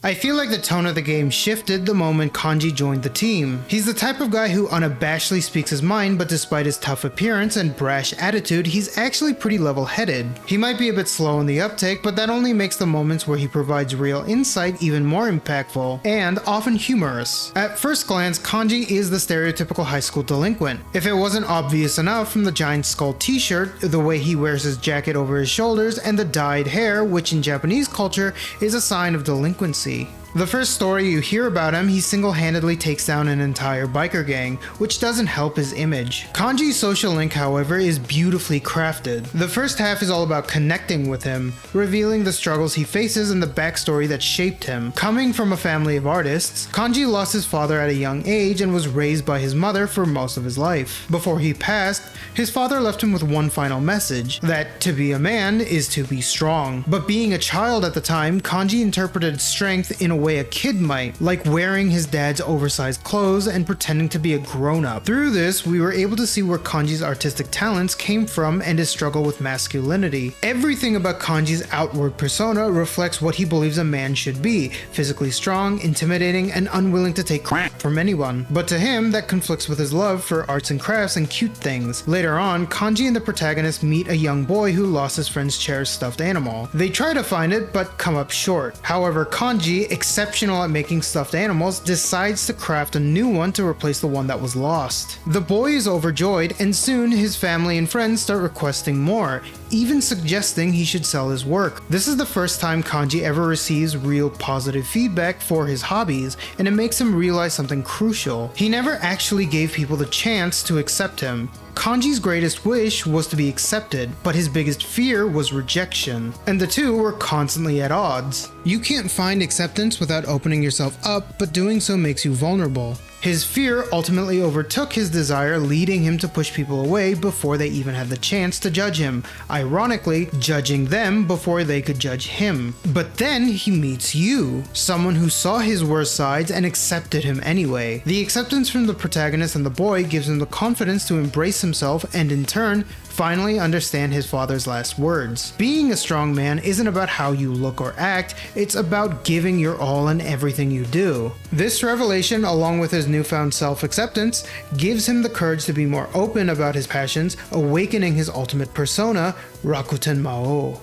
I feel like the tone of the game shifted the moment Kanji joined the team. He's the type of guy who unabashedly speaks his mind, but despite his tough appearance and brash attitude, he's actually pretty level-headed. He might be a bit slow in the uptake, but that only makes the moments where he provides real insight even more impactful, and often humorous. At first glance, Kanji is the stereotypical high school delinquent. If it wasn't obvious enough from the giant skull t-shirt, the way he wears his jacket over his shoulders, and the dyed hair, which in Japanese culture is a sign of delinquency. The first story you hear about him, he single-handedly takes down an entire biker gang, which doesn't help his image. Kanji's social link, however, is beautifully crafted. The first half is all about connecting with him, revealing the struggles he faces and the backstory that shaped him. Coming from a family of artists, Kanji lost his father at a young age and was raised by his mother for most of his life. Before he passed, his father left him with one final message, that to be a man is to be strong. But being a child at the time, Kanji interpreted strength in a way a kid might, like wearing his dad's oversized clothes and pretending to be a grown-up. Through this, we were able to see where Kanji's artistic talents came from and his struggle with masculinity. Everything about Kanji's outward persona reflects what he believes a man should be: physically strong, intimidating, and unwilling to take crap from anyone. But to him, that conflicts with his love for arts and crafts and cute things. Later on, Kanji and the protagonist meet a young boy who lost his friend's cherished stuffed animal. They try to find it, but come up short. However, Kanji, exceptional at making stuffed animals, decides to craft a new one to replace the one that was lost. The boy is overjoyed, and soon his family and friends start requesting more, even suggesting he should sell his work. This is the first time Kanji ever receives real positive feedback for his hobbies, and it makes him realize something crucial. He never actually gave people the chance to accept him. Kanji's greatest wish was to be accepted, but his biggest fear was rejection, and the two were constantly at odds. You can't find acceptance without opening yourself up, but doing so makes you vulnerable. His fear ultimately overtook his desire, leading him to push people away before they even had the chance to judge him, ironically judging them before they could judge him. But then he meets you, someone who saw his worst sides and accepted him anyway. The acceptance from the protagonist and the boy gives him the confidence to embrace himself and in turn, finally understand his father's last words. Being a strong man isn't about how you look or act, it's about giving your all in everything you do. This revelation, along with his newfound self-acceptance, gives him the courage to be more open about his passions, awakening his ultimate persona, Rakuten Mao.